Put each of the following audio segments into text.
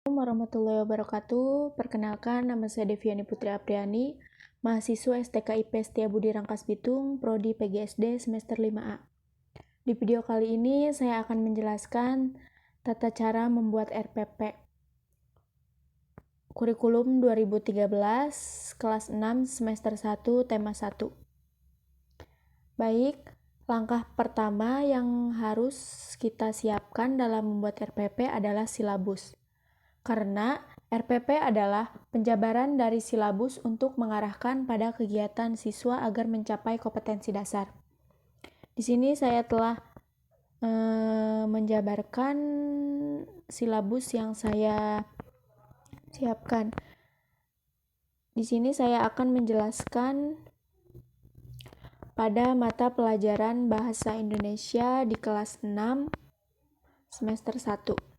Assalamualaikum warahmatullahi wabarakatuh. Perkenalkan, nama saya Deviani Putri Apriani, mahasiswa STKIP Setiabudi Rangkas Bitung, Prodi PGSD semester 5A. Di video kali ini saya akan menjelaskan tata cara membuat RPP. Kurikulum 2013, kelas 6, semester 1, tema 1. Baik, langkah pertama yang harus kita siapkan dalam membuat RPP adalah silabus. Karena RPP adalah penjabaran dari silabus untuk mengarahkan pada kegiatan siswa agar mencapai kompetensi dasar. Di sini saya telah menjabarkan silabus yang saya siapkan. Di sini saya akan menjelaskan pada mata pelajaran Bahasa Indonesia di kelas 6 semester 1.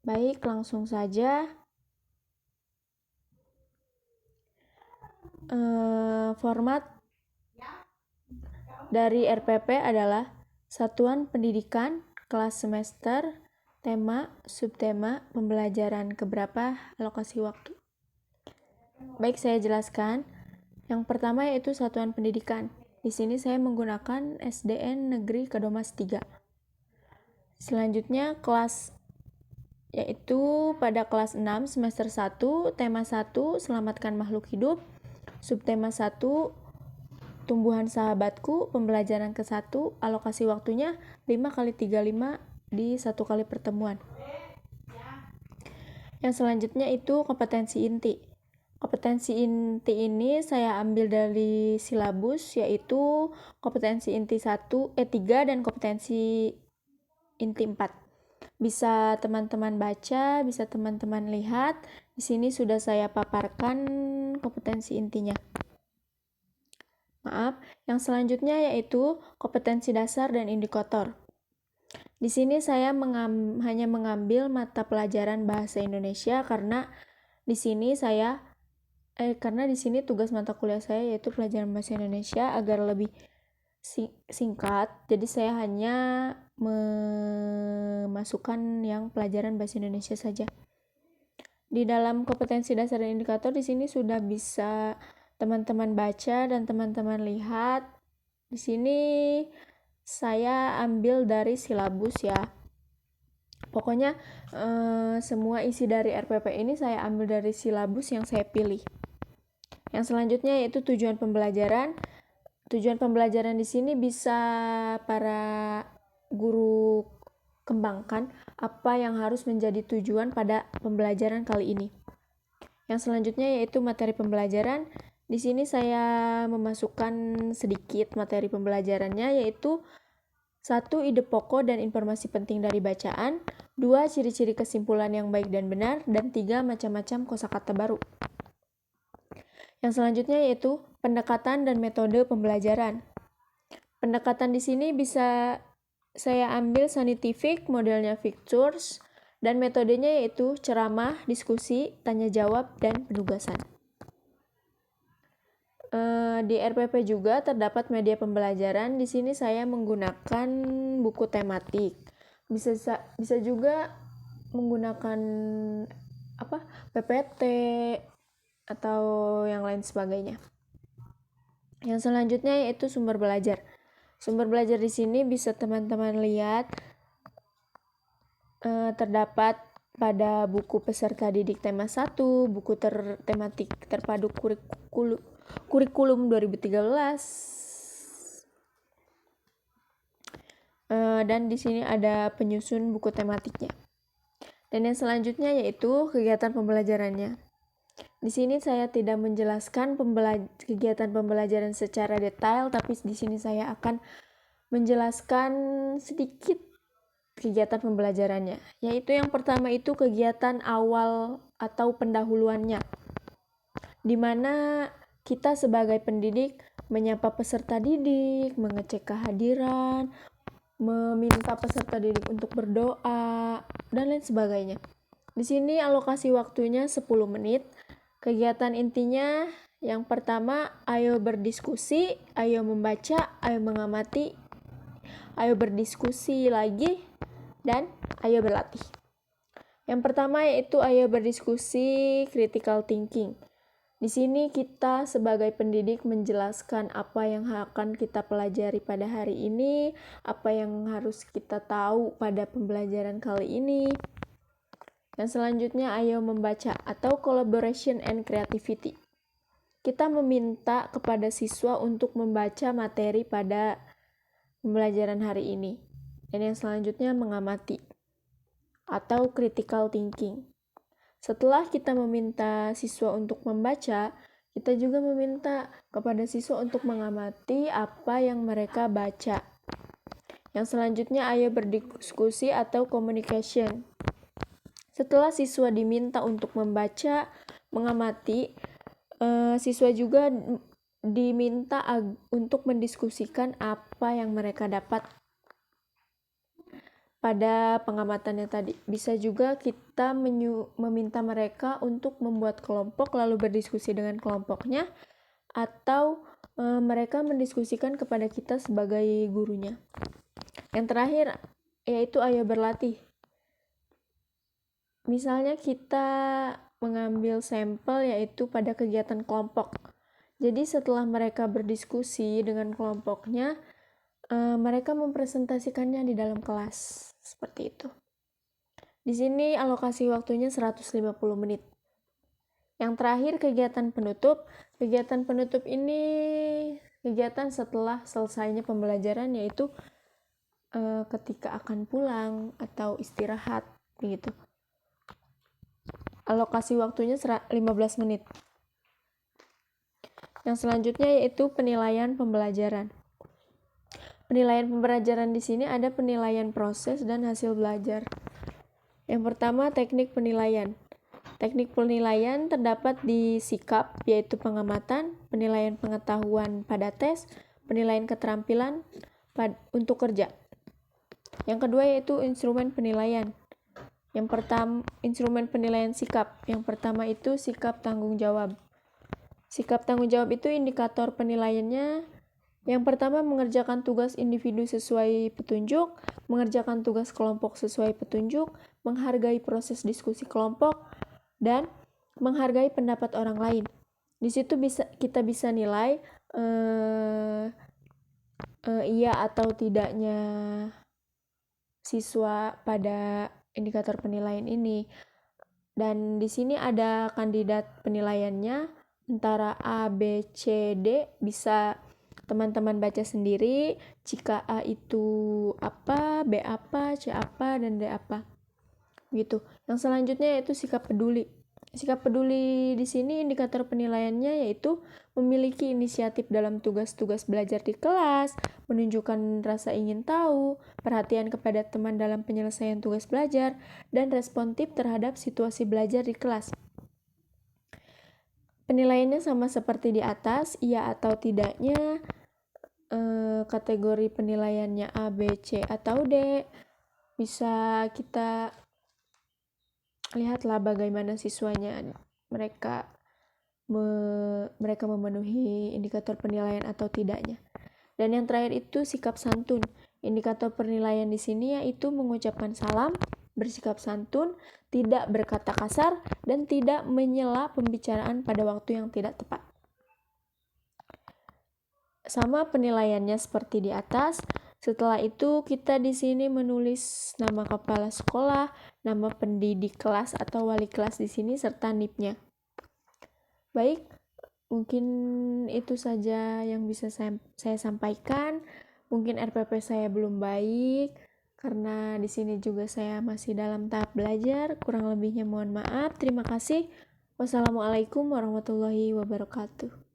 Baik, langsung saja. Format dari RPP adalah Satuan Pendidikan, kelas semester, tema, subtema, pembelajaran keberapa, alokasi waktu. Baik, saya jelaskan. Yang pertama yaitu Satuan Pendidikan. Di sini saya menggunakan SDN Negeri Kadomas 3. Selanjutnya kelas yaitu pada kelas 6 semester 1, tema 1, Selamatkan Makhluk Hidup, subtema 1, Tumbuhan Sahabatku, pembelajaran ke-1, alokasi waktunya 5x35 di 1 kali pertemuan. Yang selanjutnya itu kompetensi inti. Kompetensi inti ini saya ambil dari silabus, yaitu kompetensi inti 3 dan kompetensi inti 4. Bisa teman-teman baca, bisa teman-teman lihat. Di sini sudah saya paparkan kompetensi intinya. Yang selanjutnya yaitu kompetensi dasar dan indikator. Di sini saya hanya mengambil mata pelajaran Bahasa Indonesia karena di sini tugas mata kuliah saya yaitu pelajaran Bahasa Indonesia agar lebih singkat. Jadi saya hanya memasukkan yang pelajaran Bahasa Indonesia saja. Di dalam kompetensi dasar dan indikator di sini sudah bisa teman-teman baca dan teman-teman lihat. Di sini saya ambil dari silabus ya. Pokoknya semua isi dari RPP ini saya ambil dari silabus yang saya pilih. Yang selanjutnya yaitu tujuan pembelajaran. Tujuan pembelajaran di sini bisa para guru kembangkan apa yang harus menjadi tujuan pada pembelajaran kali ini. Yang selanjutnya yaitu materi pembelajaran. Di sini saya memasukkan sedikit materi pembelajarannya, yaitu 1. Ide pokok dan informasi penting dari bacaan, 2. Ciri-ciri kesimpulan yang baik dan benar, dan 3. Macam-macam kosakata baru. Yang selanjutnya yaitu pendekatan dan metode pembelajaran. Pendekatan di sini bisa saya ambil scientific, modelnya Pictures, dan metodenya yaitu ceramah, diskusi, tanya jawab, dan penugasan. Di RPP juga terdapat media pembelajaran. Di sini saya menggunakan buku tematik. Bisa juga menggunakan PPT atau yang lain sebagainya. Yang selanjutnya yaitu sumber belajar. Sumber belajar di sini bisa teman-teman lihat terdapat pada buku peserta didik tema 1, buku tematik terpadu kurikulum 2013. Dan di sini ada penyusun buku tematiknya. Dan yang selanjutnya yaitu kegiatan pembelajarannya. Di sini saya tidak menjelaskan kegiatan pembelajaran secara detail, tapi di sini saya akan menjelaskan sedikit kegiatan pembelajarannya. Yaitu yang pertama itu kegiatan awal atau pendahuluannya, di mana kita sebagai pendidik menyapa peserta didik, mengecek kehadiran, meminta peserta didik untuk berdoa, dan lain sebagainya. Di sini alokasi waktunya 10 menit. Kegiatan intinya yang pertama, ayo berdiskusi, ayo membaca, ayo mengamati, ayo berdiskusi lagi, dan ayo berlatih. Yang pertama yaitu ayo berdiskusi critical thinking. Di sini kita sebagai pendidik menjelaskan apa yang akan kita pelajari pada hari ini, apa yang harus kita tahu pada pembelajaran kali ini. Yang selanjutnya ayo membaca atau collaboration and creativity. Kita meminta kepada siswa untuk membaca materi pada pembelajaran hari ini. Dan yang selanjutnya mengamati atau critical thinking. Setelah kita meminta siswa untuk membaca, kita juga meminta kepada siswa untuk mengamati apa yang mereka baca. Yang selanjutnya ayo berdiskusi atau communication. Setelah siswa diminta untuk membaca, mengamati, siswa juga diminta untuk mendiskusikan apa yang mereka dapat pada pengamatannya tadi. Bisa juga kita meminta mereka untuk membuat kelompok lalu berdiskusi dengan kelompoknya, atau mereka mendiskusikan kepada kita sebagai gurunya. Yang terakhir yaitu ayo berlatih. Misalnya kita mengambil sampel yaitu pada kegiatan kelompok. Jadi setelah mereka berdiskusi dengan kelompoknya, mereka mempresentasikannya di dalam kelas. Seperti itu. Di sini alokasi waktunya 150 menit. Yang terakhir kegiatan penutup. Kegiatan penutup ini kegiatan setelah selesainya pembelajaran, yaitu ketika akan pulang atau istirahat begitu. Alokasi waktunya 15 menit. Yang selanjutnya yaitu penilaian pembelajaran. Penilaian pembelajaran di sini ada penilaian proses dan hasil belajar. Yang pertama, teknik penilaian. Teknik penilaian terdapat di sikap, yaitu pengamatan, penilaian pengetahuan pada tes, penilaian keterampilan untuk kerja. Yang kedua yaitu instrumen penilaian. Yang pertama, instrumen penilaian sikap. Yang pertama itu sikap tanggung jawab. Sikap tanggung jawab itu indikator penilaiannya. Yang pertama, mengerjakan tugas individu sesuai petunjuk, mengerjakan tugas kelompok sesuai petunjuk, menghargai proses diskusi kelompok, dan menghargai pendapat orang lain. Di situ kita bisa nilai iya atau tidaknya siswa pada indikator penilaian ini. Dan di sini ada kandidat penilaiannya antara A, B, C, D. Bisa teman-teman baca sendiri. Jika A itu apa, B apa, C apa, dan D apa. Gitu. Yang selanjutnya yaitu sikap peduli. Sikap peduli di sini indikator penilaiannya yaitu memiliki inisiatif dalam tugas-tugas belajar di kelas, menunjukkan rasa ingin tahu, perhatian kepada teman dalam penyelesaian tugas belajar, dan responsif terhadap situasi belajar di kelas. Penilaiannya sama seperti di atas, iya atau tidaknya, kategori penilaiannya A, B, C, atau D. Bisa kita lihatlah bagaimana siswanya, mereka memenuhi indikator penilaian atau tidaknya. Dan yang terakhir itu sikap santun. Indikator penilaian di sini yaitu mengucapkan salam, bersikap santun, tidak berkata kasar, dan tidak menyela pembicaraan pada waktu yang tidak tepat. Sama penilaiannya seperti di atas. Setelah itu kita di sini menulis nama kepala sekolah, nama pendidik kelas atau wali kelas di sini serta NIP-nya. Baik, mungkin itu saja yang bisa saya sampaikan. Mungkin RPP saya belum baik karena di sini juga saya masih dalam tahap belajar. Kurang lebihnya mohon maaf. Terima kasih. Wassalamualaikum warahmatullahi wabarakatuh.